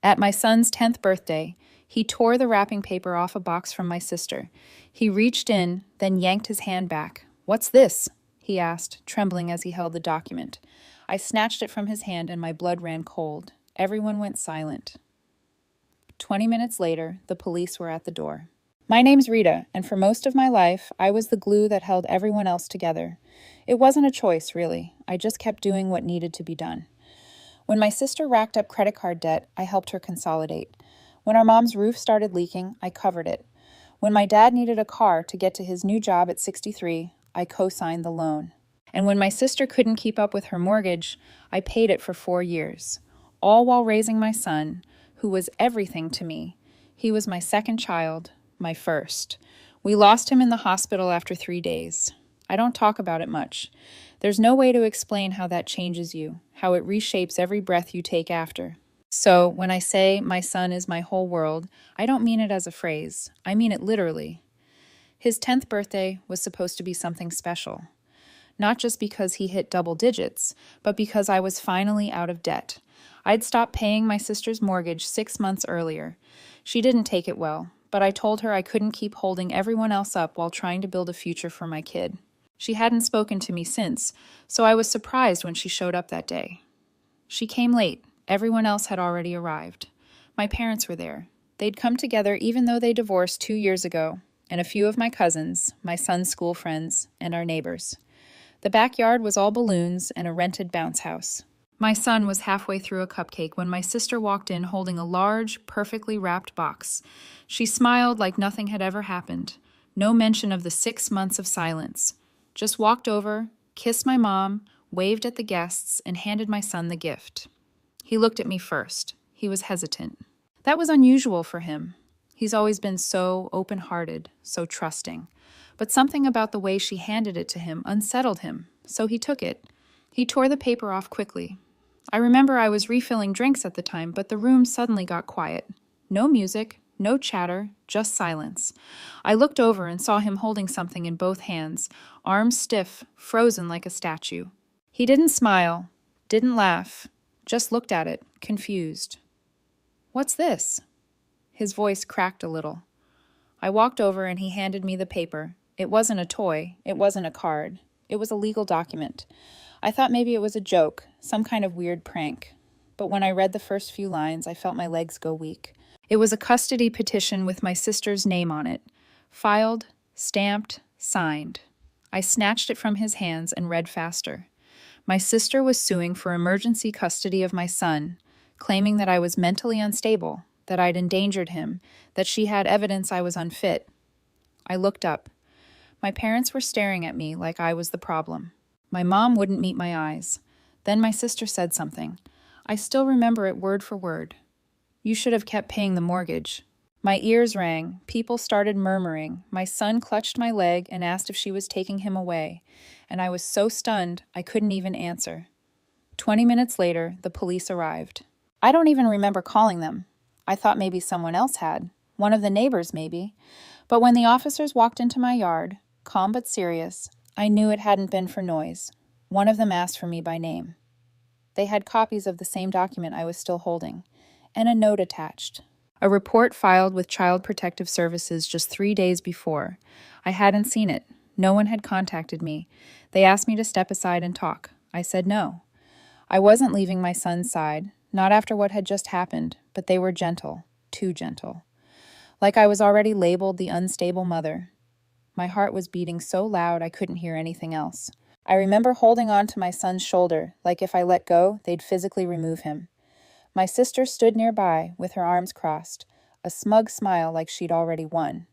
At my son's 10th birthday, he tore the wrapping paper off a box from my sister. He reached in, then yanked his hand back. "What's this?" he asked, trembling as he held the document. I snatched it from his hand and my blood ran cold. Everyone went silent. 20 minutes later, the police were at the door. My name's Rita, and for most of my life, I was the glue that held everyone else together. It wasn't a choice, really. I just kept doing what needed to be done. When my sister racked up credit card debt, I helped her consolidate. When our mom's roof started leaking, I covered it. When my dad needed a car to get to his new job at 63, I co-signed the loan. And when my sister couldn't keep up with her mortgage, I paid it for 4 years, all while raising my son, who was everything to me. He was my second child, my first. We lost him in the hospital after 3 days. I don't talk about it much. There's no way to explain how that changes you, how it reshapes every breath you take after. So when I say my son is my whole world, I don't mean it as a phrase. I mean it literally. His 10th birthday was supposed to be something special. Not just because he hit double digits, but because I was finally out of debt. I'd stopped paying my sister's mortgage 6 months earlier. She didn't take it well, but I told her I couldn't keep holding everyone else up while trying to build a future for my kid. She hadn't spoken to me since, so I was surprised when she showed up that day. She came late. Everyone else had already arrived. My parents were there. They'd come together even though they divorced 2 years ago, and a few of my cousins, my son's school friends, and our neighbors. The backyard was all balloons and a rented bounce house. My son was halfway through a cupcake when my sister walked in holding a large, perfectly wrapped box. She smiled like nothing had ever happened. No mention of the 6 months of silence. Just walked over, kissed my mom, waved at the guests, and handed my son the gift. He looked at me first. He was hesitant. That was unusual for him. He's always been so open-hearted, so trusting. But something about the way she handed it to him unsettled him, so he took it. He tore the paper off quickly. I remember I was refilling drinks at the time, but the room suddenly got quiet. No music, no chatter, just silence. I looked over and saw him holding something in both hands, arms stiff, frozen like a statue. He didn't smile, didn't laugh, just looked at it, confused. "What's this?" His voice cracked a little. I walked over and he handed me the paper. It wasn't a toy, it wasn't a card. It was a legal document. I thought maybe it was a joke, some kind of weird prank. But when I read the first few lines, I felt my legs go weak. It was a custody petition with my sister's name on it. Filed, stamped, signed. I snatched it from his hands and read faster. My sister was suing for emergency custody of my son, claiming that I was mentally unstable, that I'd endangered him, that she had evidence I was unfit. I looked up. My parents were staring at me like I was the problem. My mom wouldn't meet my eyes. Then my sister said something. I still remember it word for word. "You should have kept paying the mortgage." My ears rang. People started murmuring. My son clutched my leg and asked if she was taking him away. And I was so stunned, I couldn't even answer. 20 minutes later, the police arrived. I don't even remember calling them. I thought maybe someone else had. One of the neighbors, maybe. But when the officers walked into my yard, calm but serious, I knew it hadn't been for noise. One of them asked for me by name. They had copies of the same document I was still holding, and a note attached. A report filed with Child Protective Services just 3 days before. I hadn't seen it. No one had contacted me. They asked me to step aside and talk. I said no. I wasn't leaving my son's side, not after what had just happened, but they were gentle, too gentle. Like I was already labeled the unstable mother. My heart was beating so loud I couldn't hear anything else. I remember holding on to my son's shoulder, like if I let go, they'd physically remove him. My sister stood nearby, with her arms crossed, a smug smile like she'd already won.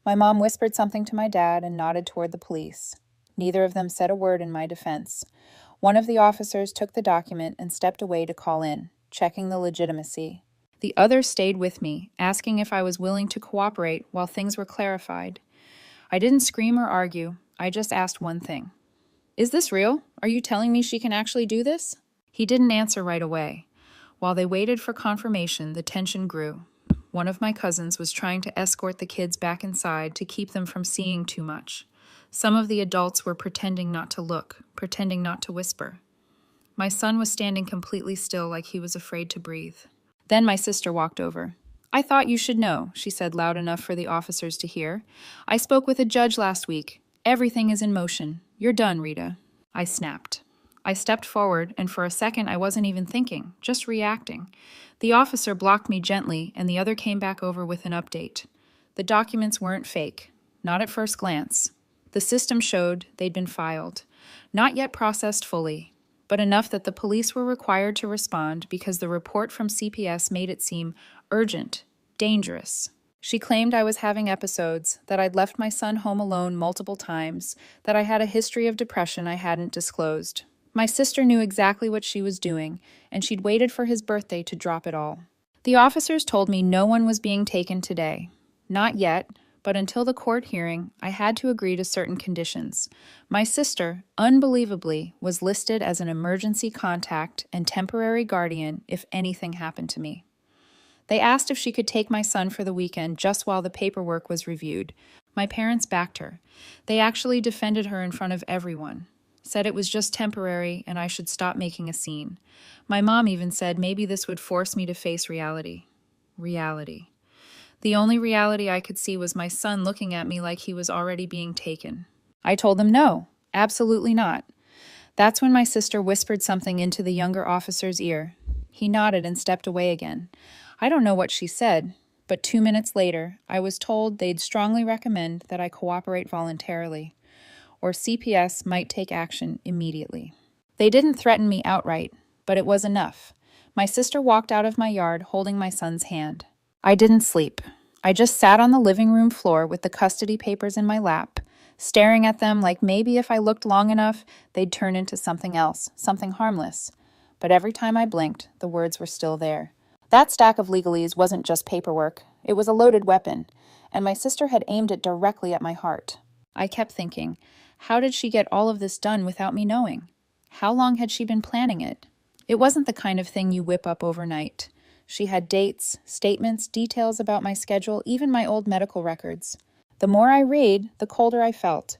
My mom whispered something to my dad and nodded toward the police. Neither of them said a word in my defense. One of the officers took the document and stepped away to call in, checking the legitimacy. The other stayed with me, asking if I was willing to cooperate while things were clarified. I didn't scream or argue. I just asked one thing. "Is this real? Are you telling me she can actually do this?" He didn't answer right away. While they waited for confirmation, the tension grew. One of my cousins was trying to escort the kids back inside to keep them from seeing too much. Some of the adults were pretending not to look, pretending not to whisper. My son was standing completely still like he was afraid to breathe. Then my sister walked over. "I thought you should know," she said loud enough for the officers to hear. "I spoke with a judge last week. Everything is in motion. You're done, Rita." I snapped. I stepped forward, and for a second I wasn't even thinking, just reacting. The officer blocked me gently, and the other came back over with an update. The documents weren't fake. Not at first glance. The system showed they'd been filed. Not yet processed fully, but enough that the police were required to respond because the report from CPS made it seem urgent, dangerous. She claimed I was having episodes, that I'd left my son home alone multiple times, that I had a history of depression I hadn't disclosed. My sister knew exactly what she was doing, and she'd waited for his birthday to drop it all. The officers told me no one was being taken today. Not yet, but until the court hearing, I had to agree to certain conditions. My sister, unbelievably, was listed as an emergency contact and temporary guardian if anything happened to me. They asked if she could take my son for the weekend just while the paperwork was reviewed. My parents backed her. They actually defended her in front of everyone. Said it was just temporary and I should stop making a scene. My mom even said maybe this would force me to face reality. Reality. The only reality I could see was my son looking at me like he was already being taken. I told them no, absolutely not. That's when my sister whispered something into the younger officer's ear. He nodded and stepped away again. I don't know what she said, but 2 minutes later, I was told they'd strongly recommend that I cooperate voluntarily, or CPS might take action immediately. They didn't threaten me outright, but it was enough. My sister walked out of my yard holding my son's hand. I didn't sleep. I just sat on the living room floor with the custody papers in my lap, staring at them like maybe if I looked long enough, they'd turn into something else, something harmless. But every time I blinked, the words were still there. That stack of legalese wasn't just paperwork. It was a loaded weapon, and my sister had aimed it directly at my heart. I kept thinking, how did she get all of this done without me knowing? How long had she been planning it? It wasn't the kind of thing you whip up overnight. She had dates, statements, details about my schedule, even my old medical records. The more I read, the colder I felt.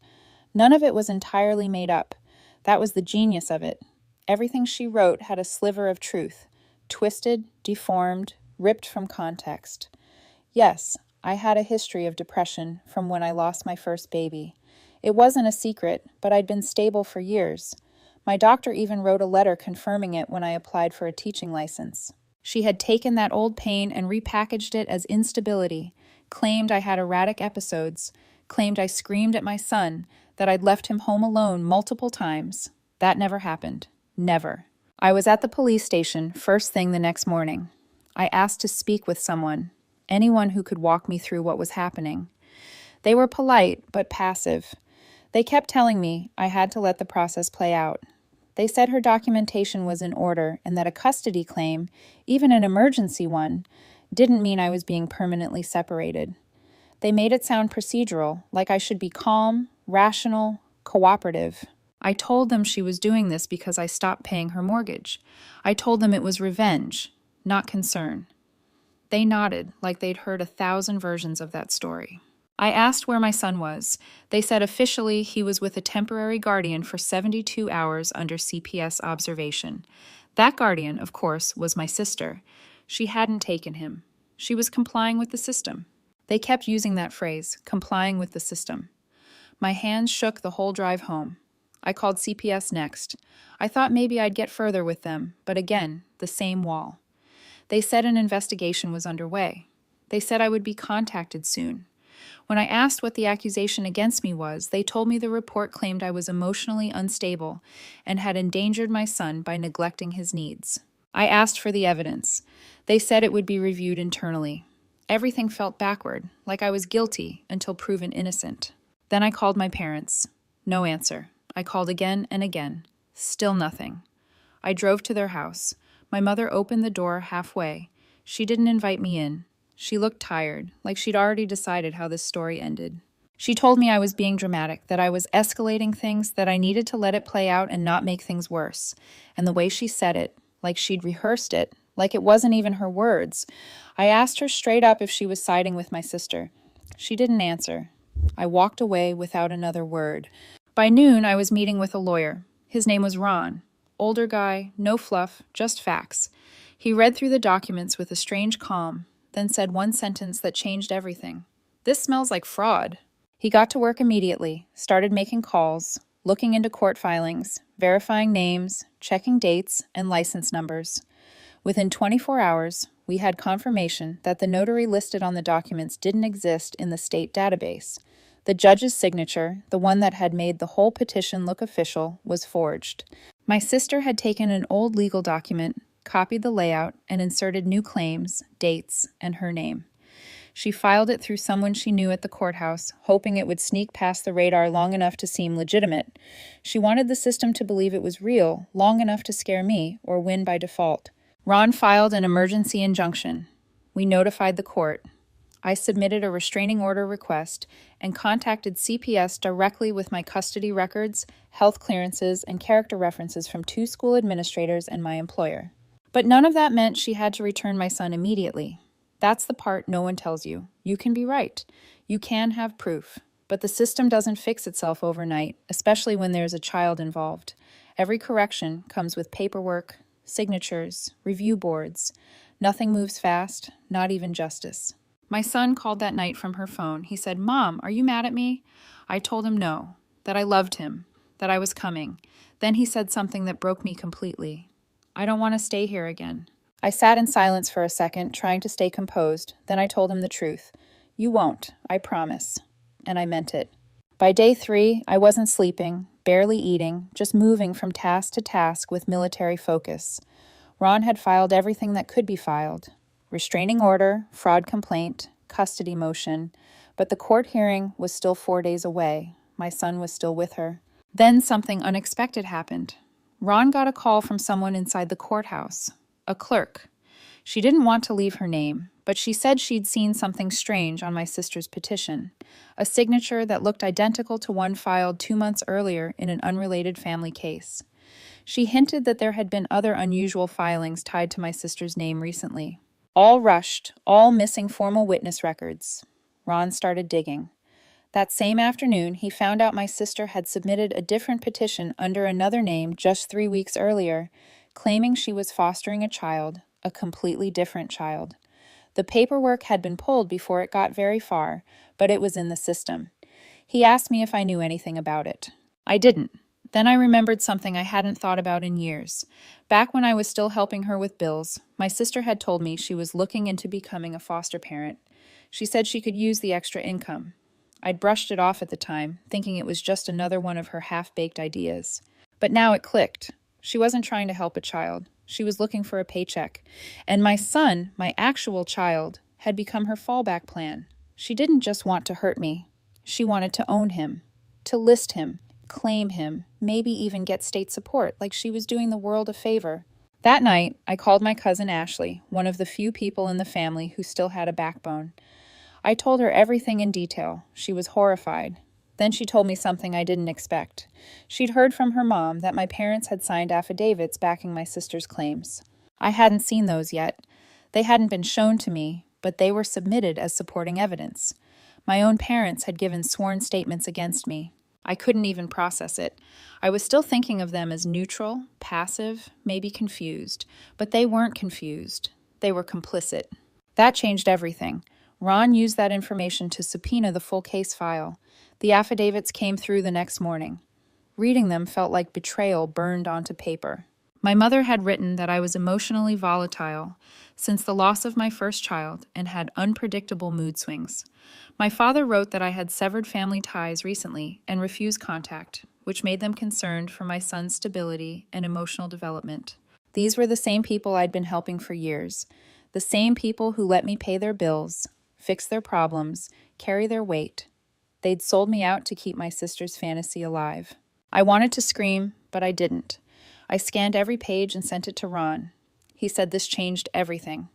None of it was entirely made up. That was the genius of it. Everything she wrote had a sliver of truth, twisted, deformed, ripped from context. Yes, I had a history of depression from when I lost my first baby. It wasn't a secret, but I'd been stable for years. My doctor even wrote a letter confirming it when I applied for a teaching license. She had taken that old pain and repackaged it as instability, claimed I had erratic episodes, claimed I screamed at my son, that I'd left him home alone multiple times. That never happened. Never. I was at the police station first thing the next morning. I asked to speak with someone, anyone who could walk me through what was happening. They were polite, but passive. They kept telling me I had to let the process play out. They said her documentation was in order and that a custody claim, even an emergency one, didn't mean I was being permanently separated. They made it sound procedural, like I should be calm, rational, cooperative. I told them she was doing this because I stopped paying her mortgage. I told them it was revenge, not concern. They nodded like they'd heard 1,000 versions of that story. I asked where my son was. They said officially he was with a temporary guardian for 72 hours under CPS observation. That guardian, of course, was my sister. She hadn't taken him. She was complying with the system. They kept using that phrase, complying with the system. My hands shook the whole drive home. I called CPS next. I thought maybe I'd get further with them, but again, the same wall. They said an investigation was underway. They said I would be contacted soon. When I asked what the accusation against me was, they told me the report claimed I was emotionally unstable and had endangered my son by neglecting his needs. I asked for the evidence. They said it would be reviewed internally. Everything felt backward, like I was guilty until proven innocent. Then I called my parents. No answer. I called again and again. Still nothing. I drove to their house. My mother opened the door halfway. She didn't invite me in. She looked tired, like she'd already decided how this story ended. She told me I was being dramatic, that I was escalating things, that I needed to let it play out and not make things worse. And the way she said it, like she'd rehearsed it, like it wasn't even her words. I asked her straight up if she was siding with my sister. She didn't answer. I walked away without another word. By noon, I was meeting with a lawyer. His name was Ron. Older guy, no fluff, just facts. He read through the documents with a strange calm, then said one sentence that changed everything. "This smells like fraud." He got to work immediately, started making calls, looking into court filings, verifying names, checking dates, and license numbers. Within 24 hours, we had confirmation that the notary listed on the documents didn't exist in the state database. The judge's signature, the one that had made the whole petition look official, was forged. My sister had taken an old legal document, copied the layout, and inserted new claims, dates, and her name. She filed it through someone she knew at the courthouse, hoping it would sneak past the radar long enough to seem legitimate. She wanted the system to believe it was real, long enough to scare me, or win by default. Ron filed an emergency injunction. We notified the court. I submitted a restraining order request and contacted CPS directly with my custody records, health clearances, and character references from 2 school administrators and my employer. But none of that meant she had to return my son immediately. That's the part no one tells you. You can be right. You can have proof. But the system doesn't fix itself overnight, especially when there's a child involved. Every correction comes with paperwork, signatures, review boards. Nothing moves fast, not even justice. My son called that night from her phone. He said, "Mom, are you mad at me?" I told him no, that I loved him, that I was coming. Then he said something that broke me completely. "I don't want to stay here again." I sat in silence for a second, trying to stay composed. Then I told him the truth. "You won't, I promise." And I meant it. By day 3, I wasn't sleeping, barely eating, just moving from task to task with military focus. Ron had filed everything that could be filed. Restraining order, fraud complaint, custody motion. But the court hearing was still 4 days away. My son was still with her. Then something unexpected happened. Ron got a call from someone inside the courthouse. A clerk. She didn't want to leave her name, but she said she'd seen something strange on my sister's petition. A signature that looked identical to one filed 2 months earlier in an unrelated family case. She hinted that there had been other unusual filings tied to my sister's name recently. All rushed, all missing formal witness records. Ron started digging. That same afternoon, he found out my sister had submitted a different petition under another name just 3 weeks earlier, claiming she was fostering a child, a completely different child. The paperwork had been pulled before it got very far, but it was in the system. He asked me if I knew anything about it. I didn't. Then I remembered something I hadn't thought about in years. Back when I was still helping her with bills, my sister had told me she was looking into becoming a foster parent. She said she could use the extra income. I'd brushed it off at the time, thinking it was just another one of her half-baked ideas. But now it clicked. She wasn't trying to help a child. She was looking for a paycheck. And my son, my actual child, had become her fallback plan. She didn't just want to hurt me. She wanted to own him, to list him, claim him, maybe even get state support, like she was doing the world a favor. That night, I called my cousin Ashley, one of the few people in the family who still had a backbone. I told her everything in detail. She was horrified. Then she told me something I didn't expect. She'd heard from her mom that my parents had signed affidavits backing my sister's claims. I hadn't seen those yet. They hadn't been shown to me, but they were submitted as supporting evidence. My own parents had given sworn statements against me. I couldn't even process it. I was still thinking of them as neutral, passive, maybe confused. But they weren't confused. They were complicit. That changed everything. Ron used that information to subpoena the full case file. The affidavits came through the next morning. Reading them felt like betrayal burned onto paper. My mother had written that I was emotionally volatile since the loss of my first child and had unpredictable mood swings. My father wrote that I had severed family ties recently and refused contact, which made them concerned for my son's stability and emotional development. These were the same people I'd been helping for years, the same people who let me pay their bills, fix their problems, carry their weight. They'd sold me out to keep my sister's fantasy alive. I wanted to scream, but I didn't. I scanned every page and sent it to Ron. He said this changed everything.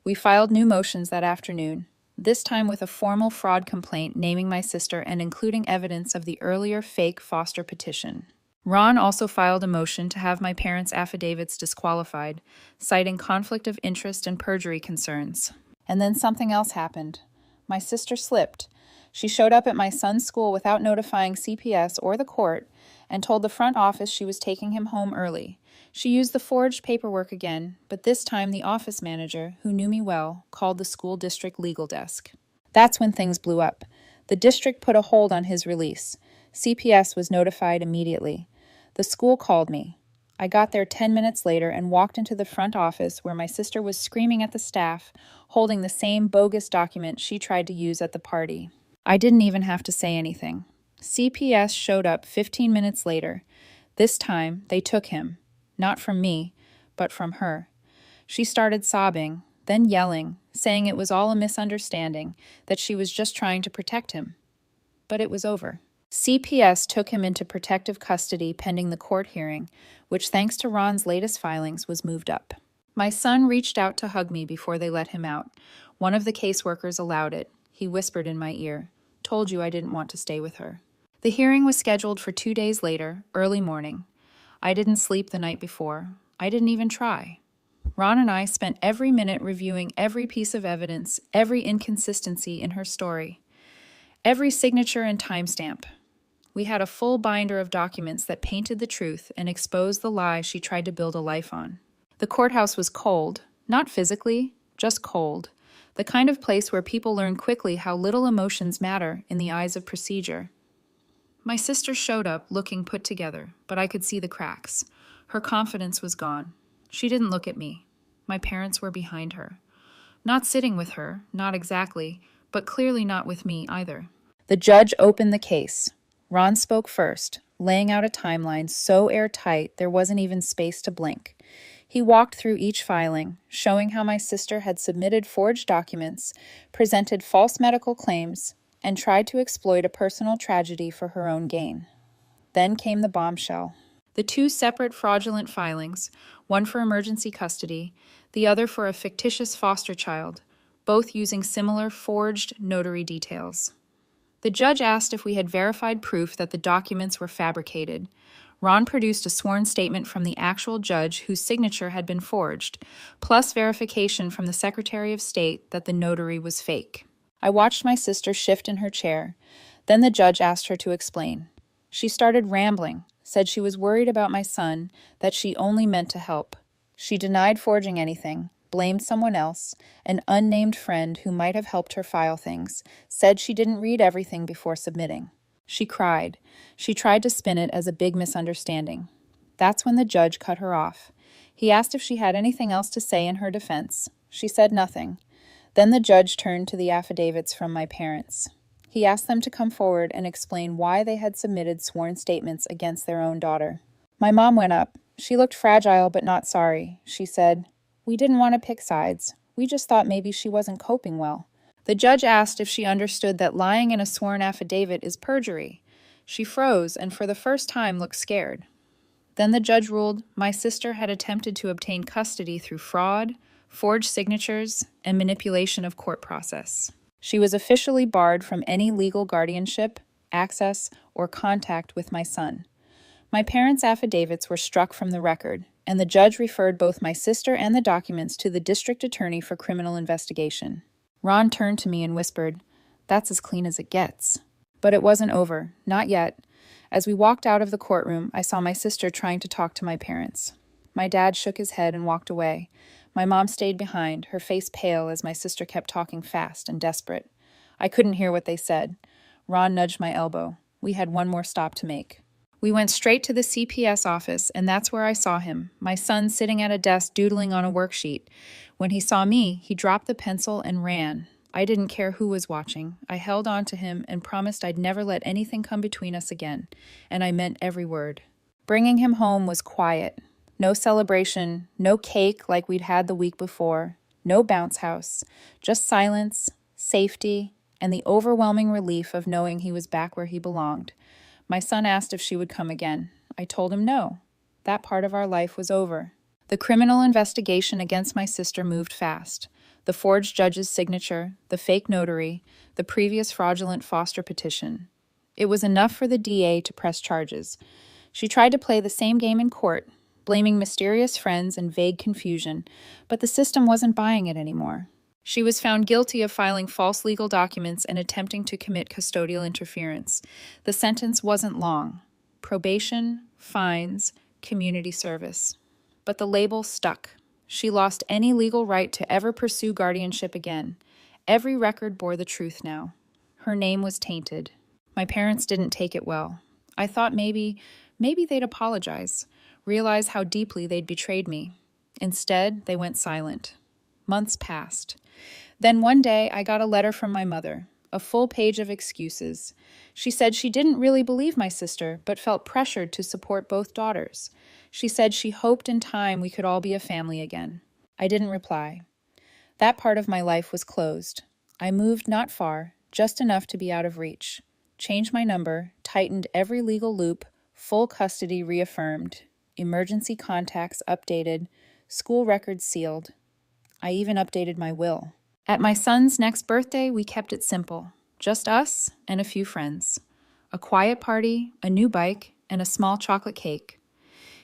We filed new motions that afternoon, this time with a formal fraud complaint naming my sister and including evidence of the earlier fake foster petition. Ron also filed a motion to have my parents' affidavits disqualified, citing conflict of interest and perjury concerns. And then something else happened. My sister slipped. She showed up at my son's school without notifying CPS or the court and told the front office she was taking him home early. She used the forged paperwork again, but this time the office manager, who knew me well, called the school district legal desk. That's when things blew up. The district put a hold on his release. CPS was notified immediately. The school called me. I got there 10 minutes later and walked into the front office where my sister was screaming at the staff, holding the same bogus document she tried to use at the party. I didn't even have to say anything. CPS showed up 15 minutes later. This time, they took him. Not from me, but from her. She started sobbing, then yelling, saying it was all a misunderstanding, that she was just trying to protect him. But it was over. CPS took him into protective custody pending the court hearing, which, thanks to Ron's latest filings, was moved up. My son reached out to hug me before they let him out. One of the caseworkers allowed it. He whispered in my ear, "Told you I didn't want to stay with her." The hearing was scheduled for 2 days later, early morning. I didn't sleep the night before. I didn't even try. Ron and I spent every minute reviewing every piece of evidence, every inconsistency in her story, every signature and timestamp. We had a full binder of documents that painted the truth and exposed the lie she tried to build a life on. The courthouse was cold, not physically, just cold, the kind of place where people learn quickly how little emotions matter in the eyes of procedure. My sister showed up looking put together, but I could see the cracks. Her confidence was gone. She didn't look at me. My parents were behind her. Not sitting with her, not exactly, but clearly not with me either. The judge opened the case. Ron spoke first, laying out a timeline so airtight there wasn't even space to blink. He walked through each filing, showing how my sister had submitted forged documents, presented false medical claims, and tried to exploit a personal tragedy for her own gain. Then came the bombshell. The 2 separate fraudulent filings, one for emergency custody, the other for a fictitious foster child, both using similar forged notary details. The judge asked if we had verified proof that the documents were fabricated. Ron produced a sworn statement from the actual judge whose signature had been forged, plus verification from the Secretary of State that the notary was fake. I watched my sister shift in her chair. Then the judge asked her to explain. She started rambling, said she was worried about my son, that she only meant to help. She denied forging anything, blamed someone else, an unnamed friend who might have helped her file things, said she didn't read everything before submitting. She cried. She tried to spin it as a big misunderstanding. That's when the judge cut her off. He asked if she had anything else to say in her defense. She said nothing. Then the judge turned to the affidavits from my parents. He asked them to come forward and explain why they had submitted sworn statements against their own daughter. My mom went up. She looked fragile but not sorry. She said, "We didn't want to pick sides. We just thought maybe she wasn't coping well." The judge asked if she understood that lying in a sworn affidavit is perjury. She froze and for the first time looked scared. Then the judge ruled my sister had attempted to obtain custody through fraud, forged signatures, and manipulation of court process. She was officially barred from any legal guardianship, access, or contact with my son. My parents' affidavits were struck from the record, and the judge referred both my sister and the documents to the district attorney for criminal investigation. Ron turned to me and whispered, "That's as clean as it gets." But it wasn't over, not yet. As we walked out of the courtroom, I saw my sister trying to talk to my parents. My dad shook his head and walked away. My mom stayed behind, her face pale as my sister kept talking fast and desperate. I couldn't hear what they said. Ron nudged my elbow. We had one more stop to make. We went straight to the CPS office, and that's where I saw him, my son sitting at a desk doodling on a worksheet. When he saw me, he dropped the pencil and ran. I didn't care who was watching. I held on to him and promised I'd never let anything come between us again, and I meant every word. Bringing him home was quiet. No celebration, no cake like we'd had the week before, no bounce house, just silence, safety, and the overwhelming relief of knowing he was back where he belonged. My son asked if she would come again. I told him no. That part of our life was over. The criminal investigation against my sister moved fast. The forged judge's signature, the fake notary, the previous fraudulent foster petition. It was enough for the DA to press charges. She tried to play the same game in court, blaming mysterious friends and vague confusion, but the system wasn't buying it anymore. She was found guilty of filing false legal documents and attempting to commit custodial interference. The sentence wasn't long. Probation, fines, community service. But the label stuck. She lost any legal right to ever pursue guardianship again. Every record bore the truth now. Her name was tainted. My parents didn't take it well. I thought maybe they'd apologize, realize how deeply they'd betrayed me. Instead, they went silent. Months passed. Then one day, I got a letter from my mother, a full page of excuses. She said she didn't really believe my sister, but felt pressured to support both daughters. She said she hoped in time we could all be a family again. I didn't reply. That part of my life was closed. I moved not far, just enough to be out of reach. Changed my number, tightened every legal loop, full custody reaffirmed, emergency contacts updated, school records sealed. I even updated my will. At my son's next birthday, we kept it simple. Just us and a few friends. A quiet party, a new bike, and a small chocolate cake.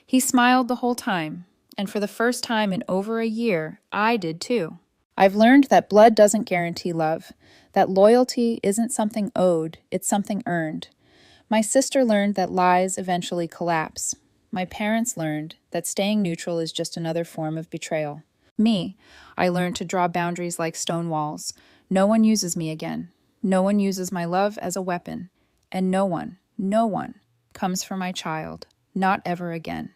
He smiled the whole time, and for the first time in over a year, I did too. I've learned that blood doesn't guarantee love, that loyalty isn't something owed, it's something earned. My sister learned that lies eventually collapse. My parents learned that staying neutral is just another form of betrayal. Me, I learned to draw boundaries like stone walls. No one uses me again. No one uses my love as a weapon. And no one comes for my child. Not ever again.